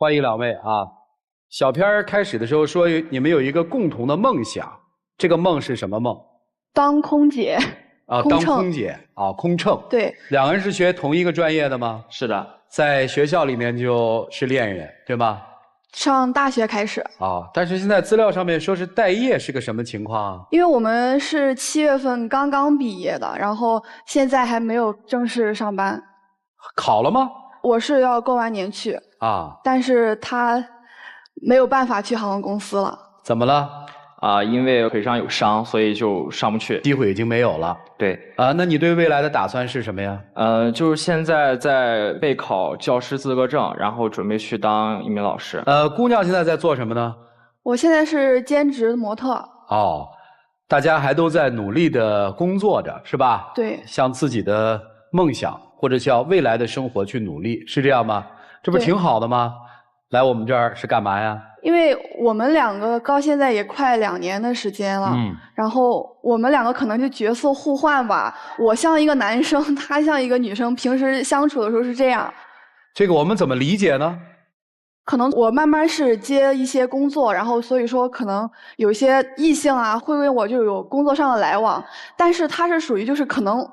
欢迎两位啊！小片儿开始的时候说你们有一个共同的梦想，这个梦是什么梦？当空姐。啊，当空姐啊，空乘。对。两个人是学同一个专业的吗？是的，在学校里面就是恋人，对吗？上大学开始。啊，但是现在资料上面说是待业，是个什么情况啊？因为我们是7月份刚刚毕业的，然后现在还没有正式上班。考了吗？我是要过完年去。啊，但是他没有办法去航空公司了。怎么了？因为腿上有伤，所以就上不去，机会已经没有了。对。那你对未来的打算是什么呀？就是现在在备考教师资格证，然后准备去当一名老师。姑娘现在在做什么呢？我现在是兼职模特。哦，大家还都在努力的工作着，是吧？对。向自己的梦想或者向未来的生活去努力，是这样吗？这不挺好的吗？来我们这儿是干嘛呀？因为我们两个到现在也快2年的时间了，然后我们两个可能就角色互换吧。我像一个男生，他像一个女生，平时相处的时候是这样。这个我们怎么理解呢？可能我慢慢是接一些工作，然后所以说可能有一些异性啊会为我就有工作上的来往，但是他是属于就是可能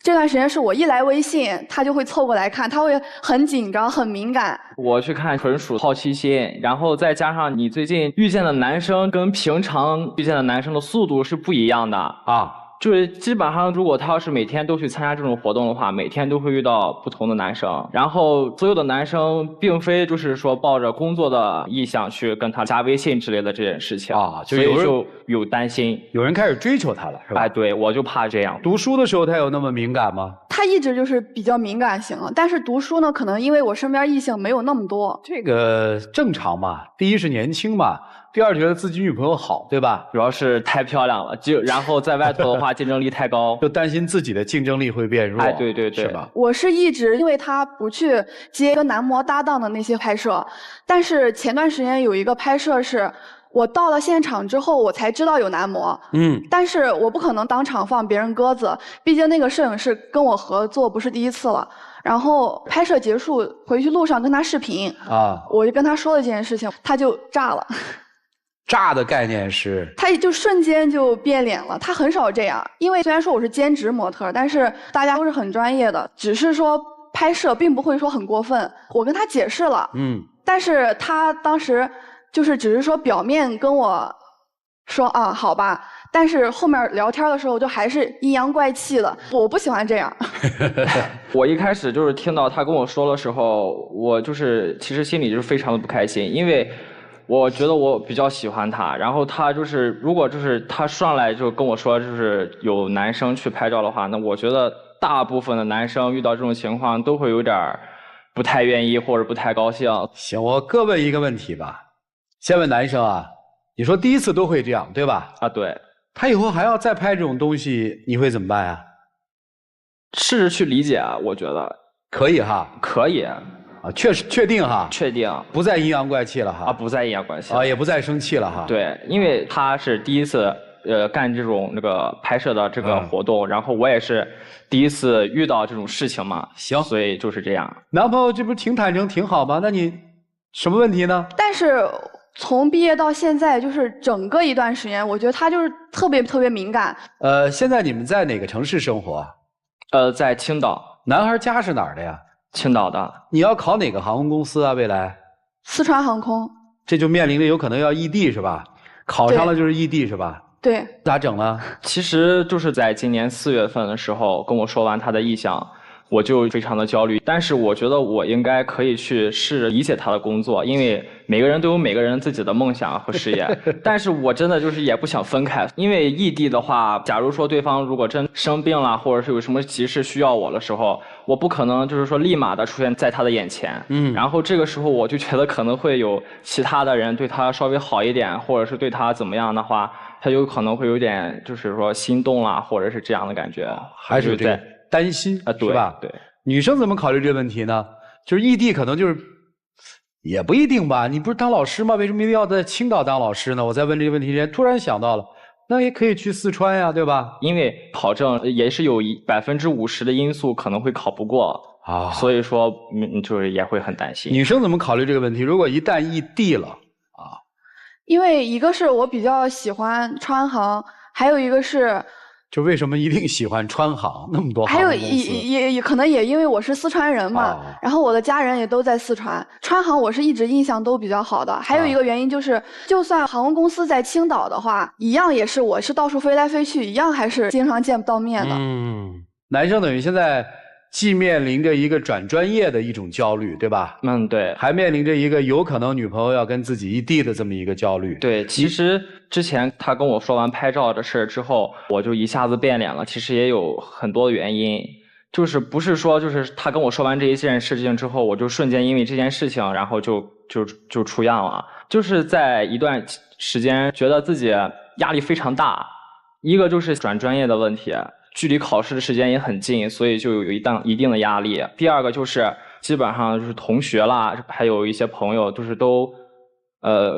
这段时间是我一来微信，他就会凑过来看，他会很紧张很敏感。我去看纯属好奇心，然后再加上你最近遇见的男生跟平常遇见的男生的速度是不一样的啊。就是基本上，如果他要是每天都去参加这种活动的话，每天都会遇到不同的男生。然后所有的男生并非就是说抱着工作的意向去跟他加微信之类的这件事情啊，所以就有担心，有人开始追求他了，是吧？哎，对，我就怕这样。读书的时候他有那么敏感吗？他一直就是比较敏感型，但是读书呢，可能因为我身边异性没有那么多。这个正常嘛，第一是年轻嘛。第二，觉得自己女朋友好，对吧？主要是太漂亮了，然后在外头的话竞争力太高，就担心自己的竞争力会变弱。哎，对对对，是吧？我是一直因为他不去接跟男模搭档的那些拍摄，但是前段时间有一个拍摄是我到了现场之后，我才知道有男模。但是我不可能当场放别人鸽子，毕竟那个摄影师跟我合作不是第一次了。然后拍摄结束回去路上跟他视频啊，我就跟他说了这件事情，他就炸了。炸的概念是，他就瞬间就变脸了。他很少这样，因为虽然说我是兼职模特，但是大家都是很专业的，只是说拍摄并不会说很过分。我跟他解释了，但是他当时就是只是说表面跟我说啊，好吧，但是后面聊天的时候就还是阴阳怪气的，我不喜欢这样。我一开始就是听到他跟我说的时候，我就是其实心里就是非常的不开心，因为我觉得我比较喜欢他，然后他就是如果就是他上来就跟我说就是有男生去拍照的话，那我觉得大部分的男生遇到这种情况都会有点不太愿意或者不太高兴。行，我各问一个问题吧。先问男生啊，你说第一次都会这样，对吧？啊，对。他以后还要再拍这种东西，你会怎么办啊？试着去理解啊，我觉得可以哈，可以。啊，确定哈，确定，不再阴阳怪气了哈，啊，不再阴阳怪气啊，也不再生气了哈。对，因为他是第一次干这种那个拍摄的这个活动，然后我也是第一次遇到这种事情嘛。行，所以就是这样。男朋友这不是挺坦诚挺好吗？那你什么问题呢？但是从毕业到现在，就是整个一段时间，我觉得他就是特别敏感。现在你们在哪个城市生活？在青岛。男孩家是哪儿的呀？青岛的。你要考哪个航空公司啊？未来？四川航空。这就面临着有可能要异地是吧？考上了就是异地是吧？对。咋整呢？其实就是在今年4月份的时候跟我说完他的意向，我就非常的焦虑。但是我觉得我应该可以去试着理解他的工作，因为每个人都有每个人自己的梦想和事业。但是我真的就是也不想分开，因为异地的话，假如说对方如果真生病了，或者是有什么急事需要我的时候，我不可能就是说立马的出现在他的眼前。然后这个时候我就觉得可能会有其他的人对他稍微好一点，或者是对他怎么样的话，他有可能会有点就是说心动啦，或者是这样的感觉，还是有这个担心啊，是吧？对。女生怎么考虑这个问题呢？就是异地可能就是也不一定吧。你不是当老师吗？为什么一定要在青岛当老师呢？我在问这个问题之前突然想到了，那也可以去四川呀，对吧？因为考证也是有50%的因素可能会考不过。啊，所以说就是也会很担心。女生怎么考虑这个问题？如果一旦异地了啊，因为一个是我比较喜欢川航，还有一个是。就为什么一定喜欢川航那么多航空公司？还有也可能也因为我是四川人嘛，然后我的家人也都在四川，川航我是一直印象都比较好的。还有一个原因就是，就算航空公司在青岛的话，一样也是我是到处飞来飞去，一样还是经常见不到面的。男生等于现在既面临着一个转专业的一种焦虑，对吧？对，还面临着一个有可能女朋友要跟自己异地的这么一个焦虑。对，其实之前他跟我说完拍照的事之后，我就一下子变脸了。其实也有很多的原因，就是不是说就是他跟我说完这一件事情之后，我就瞬间因为这件事情，然后就出样了。就是在一段时间觉得自己压力非常大，一个就是转专业的问题。距离考试的时间也很近，所以就有一定的压力。第二个就是基本上就是同学啦，还有一些朋友就是都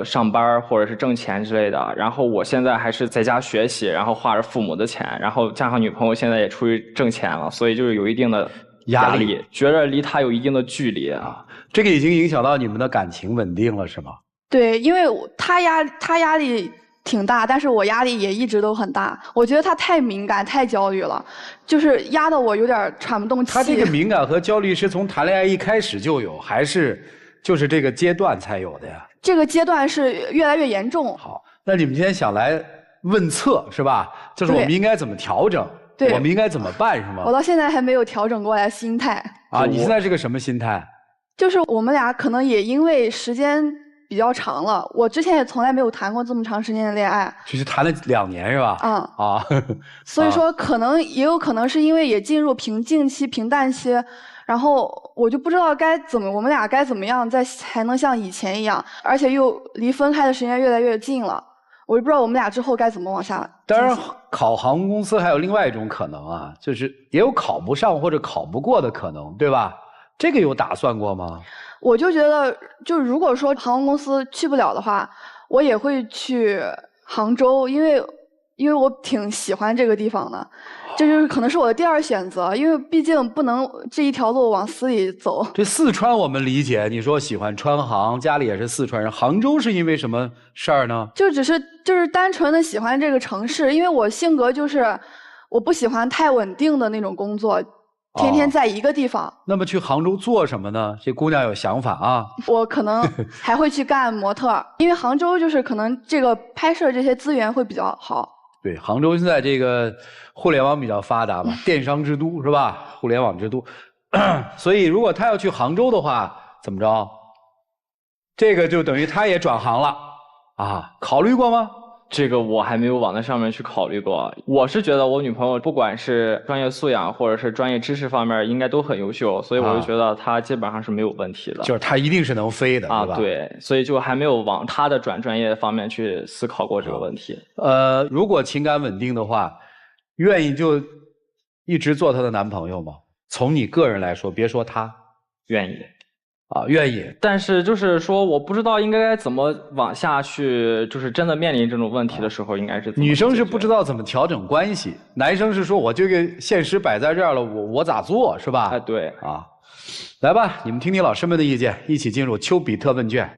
上班或者是挣钱之类的。然后我现在还是在家学习，然后花着父母的钱，然后加上女朋友现在也出去挣钱了，所以就是有一定的压力，觉得离他有一定的距离啊。这个已经影响到你们的感情稳定了，是吗？对，因为他压力挺大，但是我压力也一直都很大。我觉得他太敏感、太焦虑了，就是压得我有点喘不动气。他这个敏感和焦虑是从谈恋爱一开始就有，还是就是这个阶段才有的呀？这个阶段是越来越严重。好，那你们今天想来问策是吧？就是我们应该怎么调整？对，我们应该怎么办是吗？我到现在还没有调整过来心态。啊，你现在是个什么心态？就是我们俩可能也因为时间比较长了，我之前也从来没有谈过这么长时间的恋爱，就是谈了2年是吧？所以说也有可能是因为也进入平静期、平淡期，然后我就不知道我们俩该怎么样才能像以前一样，而且又离分开的时间越来越近了，我就不知道我们俩之后该怎么往下。当然，考航空公司还有另外一种可能啊，就是也有考不上或者考不过的可能，对吧？这个有打算过吗？我就觉得，就如果说航空公司去不了的话，我也会去杭州，因为我挺喜欢这个地方的，这就是可能是我的第2选择，因为毕竟不能这一条路往死里走。这四川我们理解，你说喜欢川航，家里也是四川人，杭州是因为什么事儿呢？就是单纯的喜欢这个城市，因为我性格就是我不喜欢太稳定的那种工作。天天在一个地方。那么去杭州做什么呢？这姑娘有想法啊。我可能还会去干模特，因为杭州就是可能这个拍摄这些资源会比较好。对，杭州现在这个互联网比较发达嘛，电商之都是吧？互联网之都，所以如果她要去杭州的话，怎么着？这个就等于她也转行了啊？考虑过吗？这个我还没有往那上面去考虑过。我是觉得我女朋友不管是专业素养或者是专业知识方面应该都很优秀，所以我就觉得她基本上是没有问题的。就是她一定是能飞的，啊，对吧？对，所以就还没有往她的转专业方面去思考过这个问题。如果情感稳定的话，愿意就一直做她的男朋友吗？从你个人来说，别说她，愿意。啊，愿意，但是就是说，我不知道应该怎么往下去，就是真的面临这种问题的时候，应该是怎么。女生是不知道怎么调整关系，男生是说我这个现实摆在这儿了，我咋做是吧？哎，对啊，来吧，你们听听老师们的意见，一起进入丘比特问卷。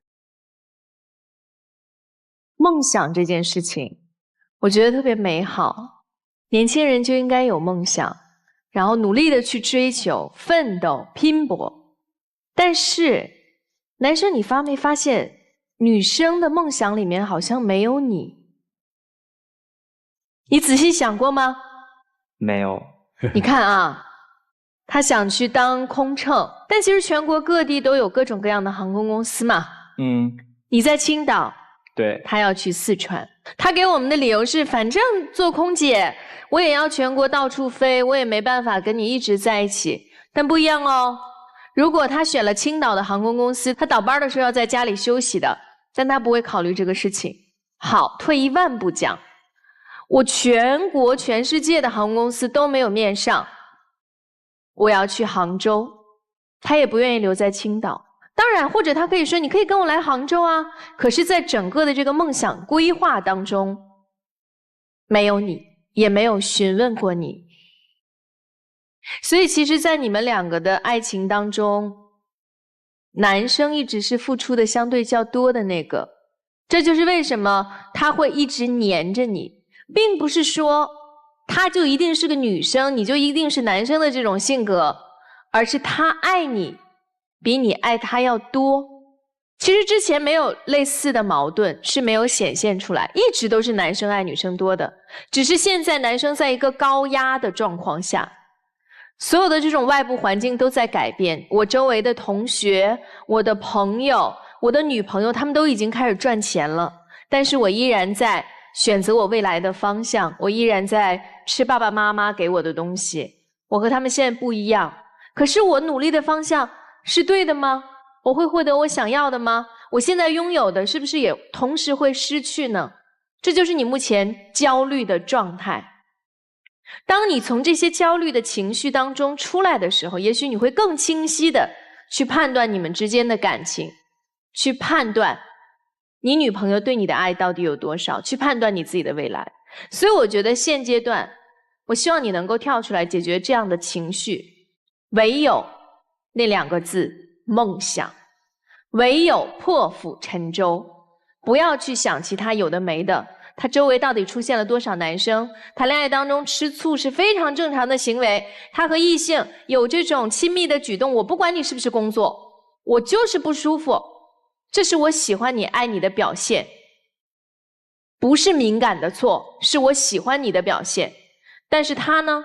梦想这件事情，我觉得特别美好，年轻人就应该有梦想，然后努力的去追求、奋斗、拼搏。但是，男生，你没发现女生的梦想里面好像没有你？你仔细想过吗？没有。你看啊，他想去当空乘，但其实全国各地都有各种各样的航空公司嘛。嗯。你在青岛，对，他要去四川。他给我们的理由是，反正做空姐，我也要全国到处飞，我也没办法跟你一直在一起。但不一样哦。如果他选了青岛的航空公司，他倒班的时候要在家里休息的，但他不会考虑这个事情。好，退一万步讲，我全国全世界的航空公司都没有面上，我要去杭州，他也不愿意留在青岛。当然，或者他可以说，你可以跟我来杭州啊，可是在整个的这个梦想规划当中，没有你，也没有询问过你。所以其实在你们两个的爱情当中，男生一直是付出的相对较多的那个，这就是为什么他会一直黏着你，并不是说他就一定是个女生，你就一定是男生的这种性格，而是他爱你比你爱他要多。其实之前没有类似的矛盾，是没有显现出来，一直都是男生爱女生多的，只是现在男生在一个高压的状况下，所有的这种外部环境都在改变，我周围的同学、我的朋友、我的女朋友，他们都已经开始赚钱了，但是我依然在选择我未来的方向，我依然在吃爸爸妈妈给我的东西，我和他们现在不一样，可是我努力的方向是对的吗？我会获得我想要的吗？我现在拥有的是不是也同时会失去呢？这就是你目前焦虑的状态。当你从这些焦虑的情绪当中出来的时候，也许你会更清晰的去判断你们之间的感情，去判断你女朋友对你的爱到底有多少，去判断你自己的未来。所以我觉得现阶段，我希望你能够跳出来解决这样的情绪，唯有那2个字，梦想，唯有破釜沉舟，不要去想其他有的没的。他周围到底出现了多少男生？谈恋爱当中吃醋是非常正常的行为，他和异性有这种亲密的举动，我不管你是不是工作，我就是不舒服，这是我喜欢你爱你的表现，不是敏感的错，是我喜欢你的表现。但是他呢，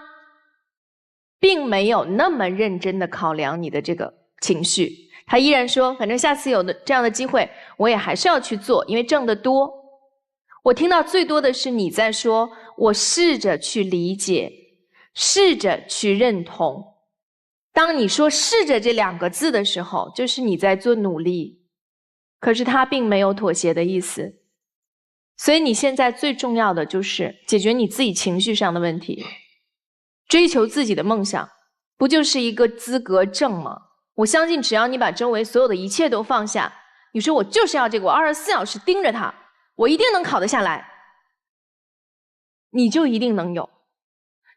并没有那么认真的考量你的这个情绪，他依然说反正下次有这样的机会我也还是要去做，因为挣得多。我听到最多的是你在说我试着去理解，试着去认同。当你说试着这2个字的时候，就是你在做努力，可是他并没有妥协的意思。所以你现在最重要的就是解决你自己情绪上的问题，追求自己的梦想，不就是一个资格证吗？我相信只要你把周围所有的一切都放下，你说我就是要这个，我24小时盯着它，我一定能考得下来，你就一定能有。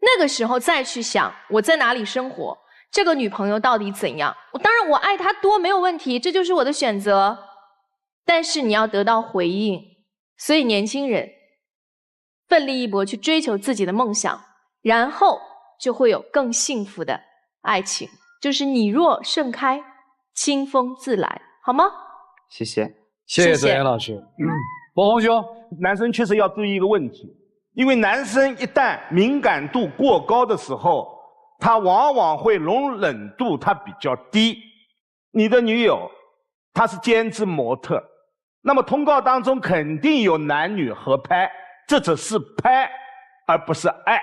那个时候再去想我在哪里生活，这个女朋友到底怎样，当然我爱她多没有问题，这就是我的选择，但是你要得到回应。所以年轻人奋力一搏去追求自己的梦想，然后就会有更幸福的爱情，就是你若盛开，清风自来，好吗？谢谢，谢谢左岩老师。博红兄，男生确实要注意一个问题，因为男生一旦敏感度过高的时候，他往往会容忍度他比较低。你的女友她是兼职模特，那么通告当中肯定有男女合拍，这只是拍而不是爱，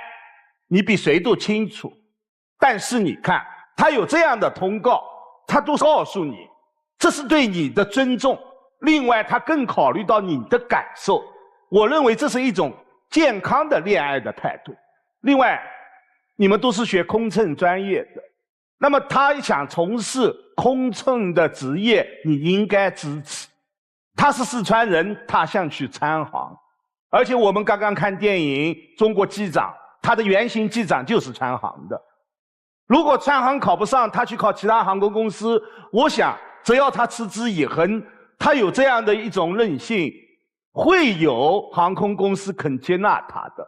你比谁都清楚。但是你看他有这样的通告，他都告诉你这是对你的尊重，另外他更考虑到你的感受，我认为这是一种健康的恋爱的态度。另外你们都是学空乘专业的，那么他想从事空乘的职业，你应该支持。他是四川人，他想去参航，而且我们刚刚看电影《中国机长》，他的原型机长就是川航的。如果川航考不上，他去考其他航空公司，我想只要他持之以恒，他有这样的一种韧性，会有航空公司肯接纳他的。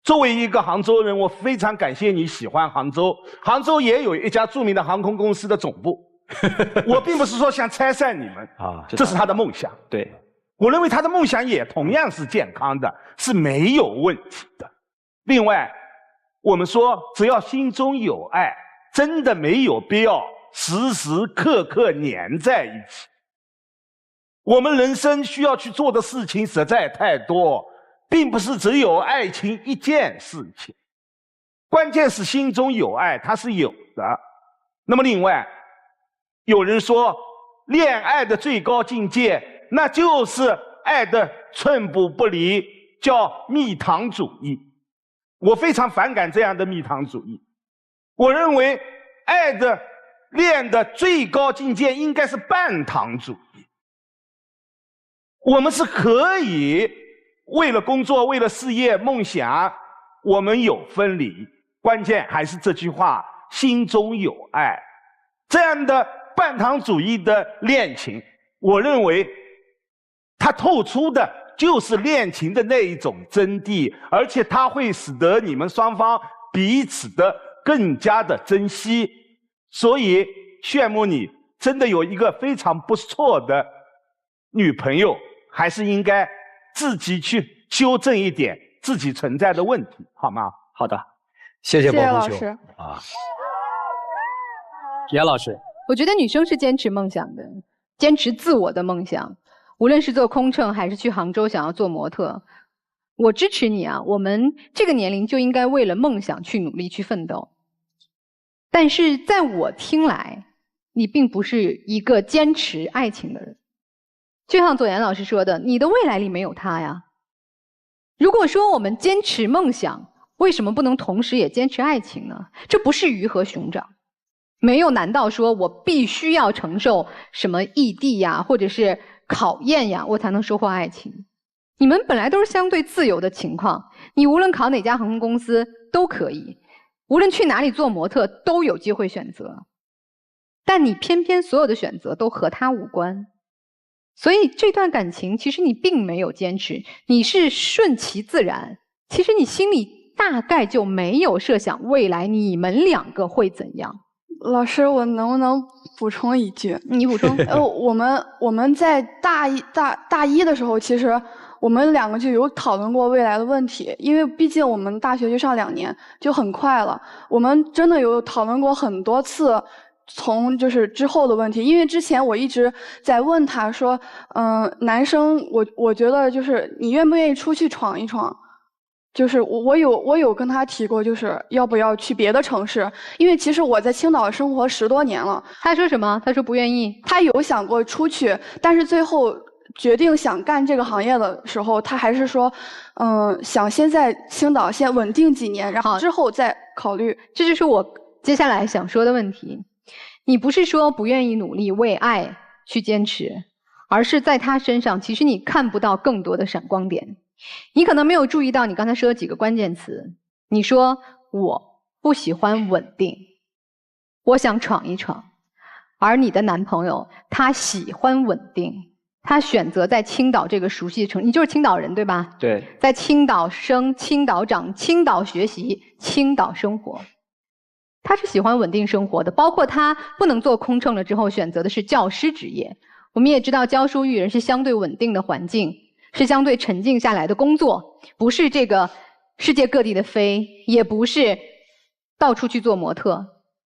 作为一个杭州人，我非常感谢你喜欢杭州。杭州也有一家著名的航空公司的总部。我并不是说想拆散你们啊，这是他的梦想。对，我认为他的梦想也同样是健康的，是没有问题的。另外，我们说只要心中有爱，真的没有必要时时刻刻黏在一起。我们人生需要去做的事情实在太多，并不是只有爱情一件事情，关键是心中有爱，它是有的。那么另外，有人说恋爱的最高境界，那就是爱的寸步不离，叫蜜糖主义。我非常反感这样的蜜糖主义。我认为爱的恋的最高境界应该是半糖主义。我们是可以为了工作，为了事业梦想，我们有分离，关键还是这句话，心中有爱。这样的半糖主义的恋情，我认为它透出的就是恋情的那一种真谛，而且它会使得你们双方彼此的更加的珍惜。所以羡慕你真的有一个非常不错的女朋友，还是应该自己去纠正一点自己存在的问题，好吗？好的，谢谢老师啊。严老师，我觉得女生是坚持梦想的，坚持自我的梦想，无论是做空乘还是去杭州想要做模特，我支持你啊！我们这个年龄就应该为了梦想去努力去奋斗。但是在我听来，你并不是一个坚持爱情的人。就像左岩老师说的，你的未来里没有他呀。如果说我们坚持梦想，为什么不能同时也坚持爱情呢？这不是鱼和熊掌。没有难道说我必须要承受什么异地呀，或者是考验呀，我才能收获爱情？你们本来都是相对自由的情况，你无论考哪家航空公司都可以，无论去哪里做模特都有机会选择，但你偏偏所有的选择都和他无关。所以这段感情其实你并没有坚持，你是顺其自然。其实你心里大概就没有设想未来你们两个会怎样。老师，我能不能补充一句？你补充。我们在大一的时候，其实我们两个就有讨论过未来的问题，因为毕竟我们大学就上2年，就很快了。我们真的有讨论过很多次，从就是之后的问题。因为之前我一直在问他说，男生，我觉得就是你愿不愿意出去闯一闯？就是我有跟他提过，就是要不要去别的城市，因为其实我在青岛生活10多年了。他说什么？他说不愿意。他有想过出去，但是最后决定想干这个行业的时候，他还是说，想先在青岛先稳定几年，然后之后再考虑。这就是我接下来想说的问题。你不是说不愿意努力为爱去坚持，而是在他身上，其实你看不到更多的闪光点。你可能没有注意到你刚才说的几个关键词。你说我不喜欢稳定，我想闯一闯。而你的男朋友他喜欢稳定，他选择在青岛这个熟悉的城市。你就是青岛人对吧？对。在青岛生、青岛长、青岛学习、青岛生活。他是喜欢稳定生活的，包括他不能做空乘了之后选择的是教师职业。我们也知道教书育人是相对稳定的环境，是相对沉静下来的工作，不是这个世界各地的飞，也不是到处去做模特，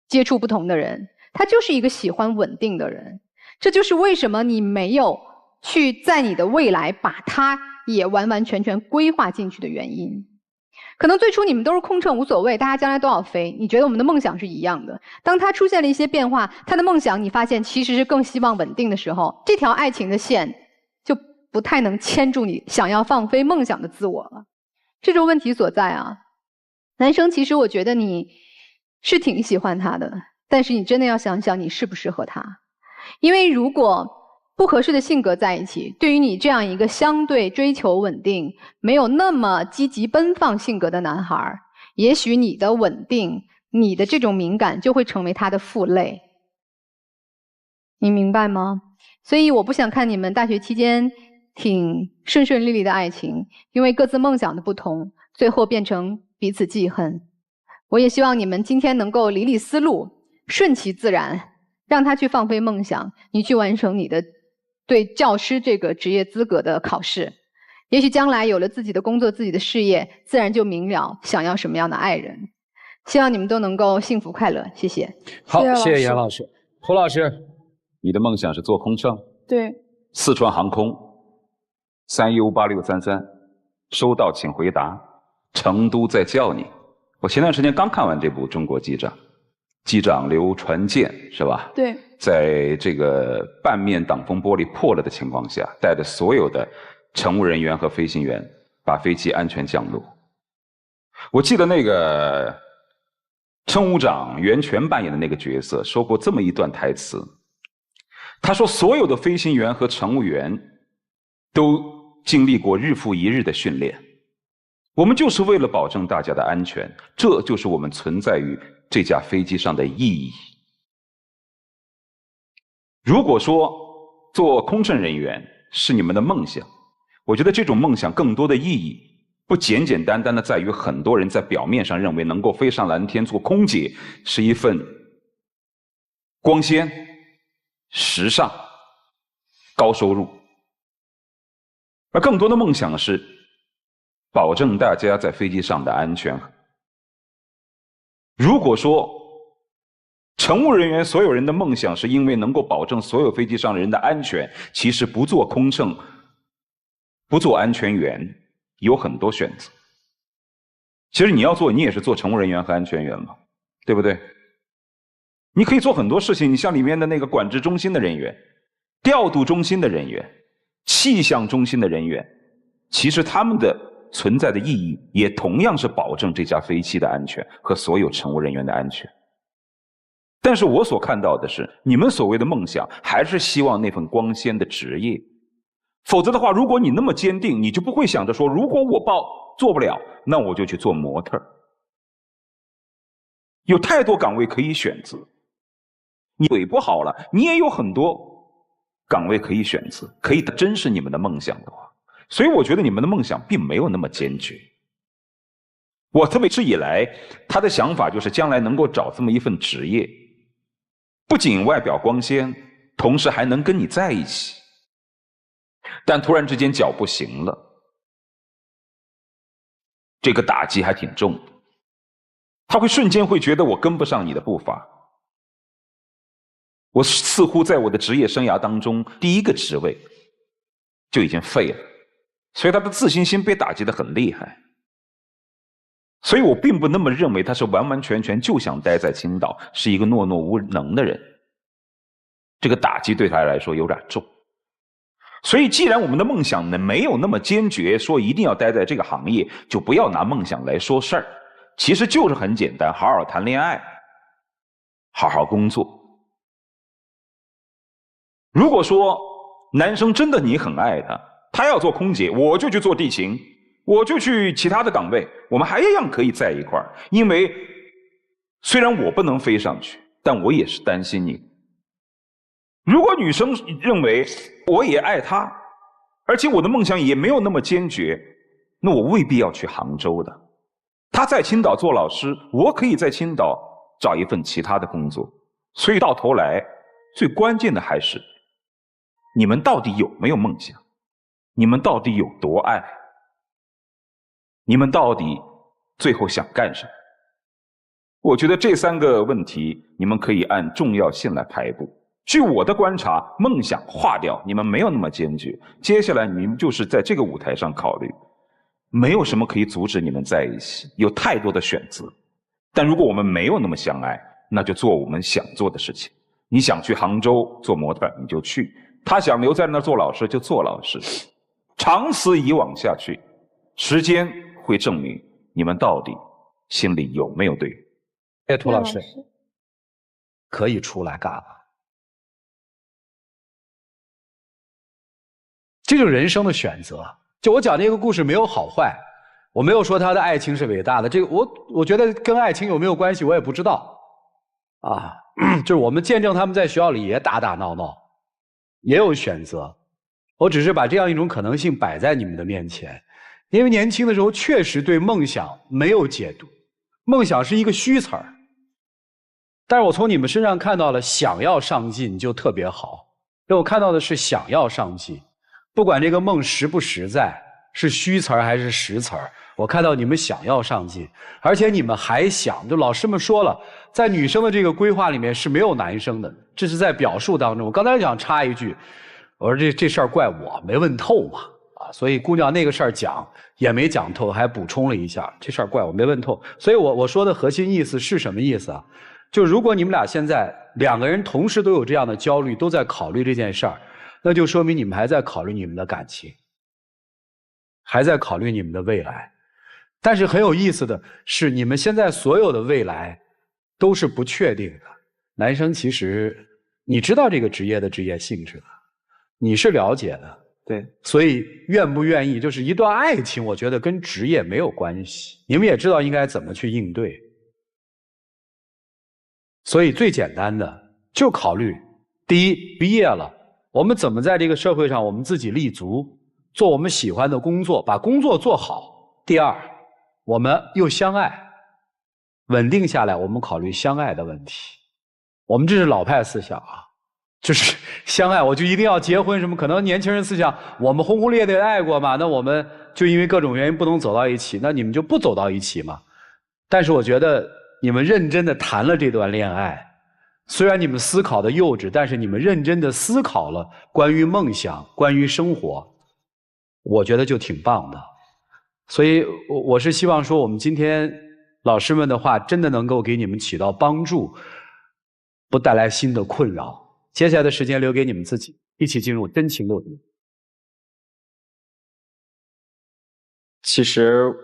接触不同的人。他就是一个喜欢稳定的人。这就是为什么你没有去在你的未来把他也完完全全规划进去的原因。可能最初你们都是空乘无所谓，大家将来都要飞，你觉得我们的梦想是一样的。当他出现了一些变化，他的梦想你发现其实是更希望稳定的时候，这条爱情的线就不太能牵住你想要放飞梦想的自我了。这种问题所在啊。男生其实我觉得你是挺喜欢他的，但是你真的要想想你适不适合他。因为如果不合适的性格在一起，对于你这样一个相对追求稳定、没有那么积极奔放性格的男孩，也许你的稳定、你的这种敏感就会成为他的负累。你明白吗？所以我不想看你们大学期间挺顺顺利利的爱情，因为各自梦想的不同，最后变成彼此记恨。我也希望你们今天能够理理思路，顺其自然，让他去放飞梦想，你去完成你的对教师这个职业资格的考试。也许将来有了自己的工作、自己的事业，自然就明了想要什么样的爱人。希望你们都能够幸福快乐，谢谢。好，谢谢严老师。胡老师，你的梦想是做空乘？对。四川航空3U8633，收到请回答。成都在叫你。我前段时间刚看完这部《中国机长》，机长刘传健是吧？对。在这个半面挡风玻璃破了的情况下，带着所有的乘务人员和飞行员把飞机安全降落。我记得那个乘务长袁泉扮演的那个角色说过这么一段台词，他说所有的飞行员和乘务员都经历过日复一日的训练，我们就是为了保证大家的安全，这就是我们存在于这架飞机上的意义。如果说做空乘人员是你们的梦想，我觉得这种梦想更多的意义不简简单单的在于很多人在表面上认为能够飞上蓝天做空姐是一份光鲜、时尚、高收入，而更多的梦想是保证大家在飞机上的安全。如果说乘务人员所有人的梦想是因为能够保证所有飞机上人的安全，其实不做空乘、不做安全员有很多选择。其实你要做，你也是做乘务人员和安全员嘛，对不对？你可以做很多事情，你像里面的那个管制中心的人员、调度中心的人员、气象中心的人员，其实他们的存在的意义也同样是保证这架飞机的安全和所有乘务人员的安全。但是我所看到的是，你们所谓的梦想还是希望那份光鲜的职业。否则的话，如果你那么坚定，你就不会想着说，如果我做不了，那我就去做模特。有太多岗位可以选择，你腿不好了，你也有很多岗位可以选择，可以真是你们的梦想的话。所以我觉得你们的梦想并没有那么坚决。我特别是以来，他的想法就是将来能够找这么一份职业，不仅外表光鲜，同时还能跟你在一起。但突然之间脚不行了，这个打击还挺重的。他会瞬间会觉得我跟不上你的步伐，我似乎在我的职业生涯当中第一个职位就已经废了，所以他的自信心被打击得很厉害。所以我并不那么认为他是完完全全就想待在青岛，是一个懦懦无能的人。这个打击对他来说有点重。所以既然我们的梦想呢没有那么坚决，说一定要待在这个行业，就不要拿梦想来说事儿。其实就是很简单，好好谈恋爱，好好工作。如果说男生真的你很爱他，他要做空姐，我就去做地勤，我就去其他的岗位，我们还一样可以在一块儿。因为虽然我不能飞上去，但我也是担心你。如果女生认为我也爱他，而且我的梦想也没有那么坚决，那我未必要去杭州的。他在青岛做老师，我可以在青岛找一份其他的工作。所以到头来，最关键的还是你们到底有没有梦想，你们到底有多爱，你们到底最后想干什么。我觉得这3个问题你们可以按重要性来排布。据我的观察，梦想划掉，你们没有那么坚决，接下来你们就是在这个舞台上考虑，没有什么可以阻止你们在一起，有太多的选择。但如果我们没有那么相爱，那就做我们想做的事情。你想去杭州做模特你就去，他想留在那儿做老师就做老师。长此以往下去，时间会证明你们到底心里有没有对人。涂老师可以出来干了。这就是人生的选择。就我讲这个故事没有好坏，我没有说他的爱情是伟大的，这个我觉得跟爱情有没有关系我也不知道啊。就是我们见证他们在学校里也打打闹闹，也有选择。我只是把这样一种可能性摆在你们的面前，因为年轻的时候确实对梦想没有解读，梦想是一个虚词儿。但是我从你们身上看到了想要上进就特别好，因为我看到的是想要上进。不管这个梦实不实在，是虚词儿还是实词儿，我看到你们想要上进，而且你们还想，就老师们说了，在女生的这个规划里面是没有男生的，这是在表述当中。我刚才想插一句，我说这事儿怪我没问透嘛，所以姑娘那个事儿讲也没讲透，还补充了一下，这事儿怪我没问透。所以我说的核心意思是什么意思啊？就如果你们俩现在2个人同时都有这样的焦虑，都在考虑这件事儿，那就说明你们还在考虑你们的感情，还在考虑你们的未来。但是很有意思的是，你们现在所有的未来都是不确定的。男生其实你知道这个职业的职业性质的，你是了解的，对，所以愿不愿意就是一段爱情，我觉得跟职业没有关系。你们也知道应该怎么去应对。所以最简单的就考虑：第一，毕业了，我们怎么在这个社会上我们自己立足，做我们喜欢的工作，把工作做好；第二，我们又相爱，稳定下来，我们考虑相爱的问题。我们这是老派思想啊，就是相爱我就一定要结婚什么？可能年轻人思想，我们轰轰烈烈的爱过嘛，那我们就因为各种原因不能走到一起，那你们就不走到一起嘛。但是我觉得你们认真的谈了这段恋爱，虽然你们思考的幼稚，但是你们认真的思考了关于梦想，关于生活，我觉得就挺棒的。所以我是希望说，我们今天老师们的话真的能够给你们起到帮助，不带来新的困扰。接下来的时间留给你们自己，一起进入真情流露。其实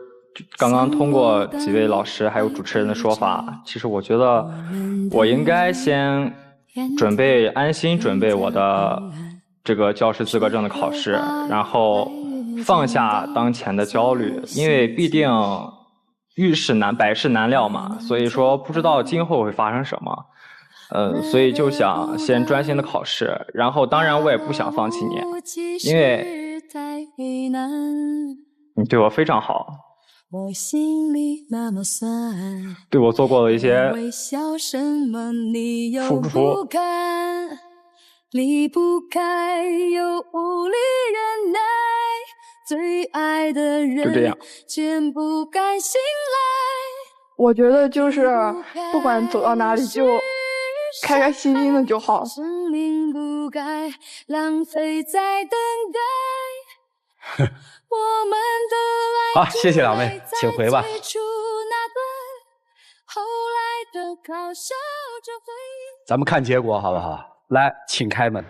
刚刚通过几位老师还有主持人的说法，其实我觉得我应该先安心准备我的这个教师资格证的考试，然后放下当前的焦虑，因为必定遇事难百事难料嘛，所以说不知道今后会发生什么。所以就想先专心的考试，然后当然我也不想放弃你，因为你对我非常好，对我做过的一些付出，离不开又无力忍耐，最爱的人就这样全不敢醒来。我觉得就是不管走到哪里就开开心心的就好。生命不该浪费在等待。好，谢谢两位，请回吧。咱们看结果好不好？来，请开门。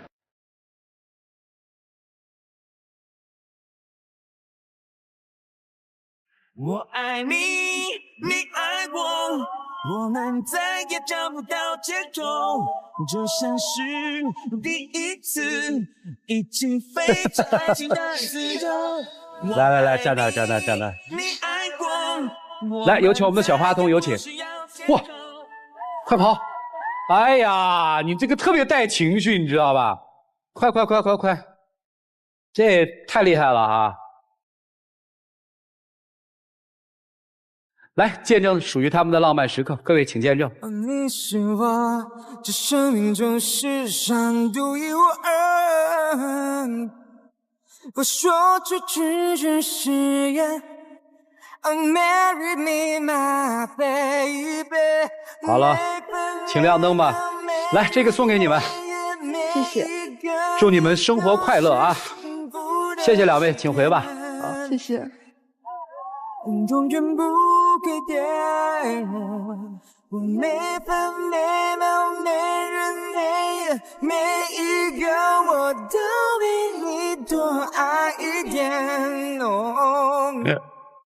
我爱你，你爱我。我们再也找不到接头，就像是第一次一起飞向爱情的自由。来，站那。来，有请我们的小花童，有请。哇，快跑！哎呀，你这个特别带情绪，你知道吧？快，这太厉害了啊！来，见证属于他们的浪漫时刻，各位请见证。你是我这生命中世上独一无二，我说出句句誓言 ，Marry me my baby。好了，请亮灯吧。来，这个送给你们，谢谢。祝你们生活快乐啊！谢谢两位，请回吧。好，谢谢。永远不改变，我每分每秒每日每夜每一个我都比你多